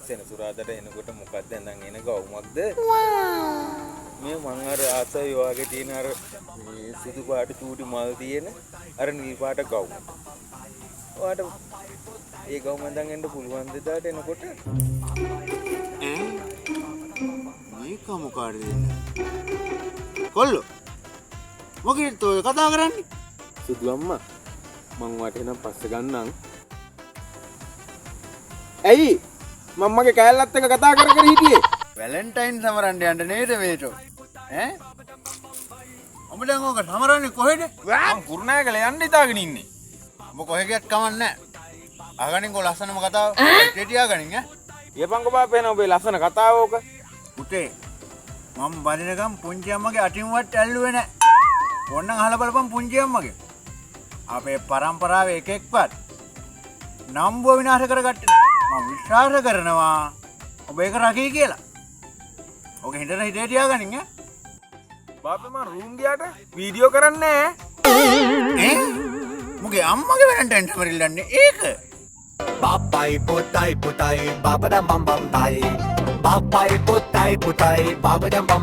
සෙනසුරාදාට එනකොට මොකක්ද දැන් එන ගවුමක්ද? මේ මං අර ආසයි වගේ තියෙන අර මේ සුදු පාට චූටි මල් තියෙන අර නිල් පාට ගවුම. ඔයාට ඒ ගවුම දැන් එන්න පුළුවන් දෙදාට එනකොට මේක මොකාටද දෙන්නේ? කොල්ලෝ මොකෙද ඔය කතා කරන්නේ? සුදු අම්මා මං වටේනම් පස්ස ගන්නම්. ඇයි මම්මගේ කෑල්ලත් එක කතා කර කර හිටියේ? වැලන්ටයින් සමරන්න යන්න නේද මේට? ඈ? ඔබ දැන් ඕක සමරන්නේ කොහෙද? මං කුරුණෑගල යන්න හිතාගෙන ඉන්නේ. ඔබ කොහෙ ගියත් කමක් නැහැ. අහගනින් කො ලස්සනම කතාව. ටෙටියා ගනින් ඈ. ඊපංග බාපේන ඔබේ ලස්සන කතාව ඕක. පුතේ මම බදිනකම් පුංචි අම්මගේ අටින්වත් ඇල්ලුවේ නැහැ. ඕන්නම් අහලා බලපන් පුංචි අම්මගේ. අපේ පරම්පරාවේ එකෙක්වත් නම්බුව විනාශ කරගත්තේ නැහැ. මම විශ්වාස කරනවා ඔබ ඒක රකී කියලා. ඔක හිතට හිතේ තියාගනින් ඈ. බාපේ මං රූම් ගියාට වීඩියෝ කරන්නේ ඈ? මුගේ අම්මගේ වැලන්ටයින් සමරිල්ලන්නේ ඒක. Papai putai putai babadam bam bam tai. Papai putai putai babadam bam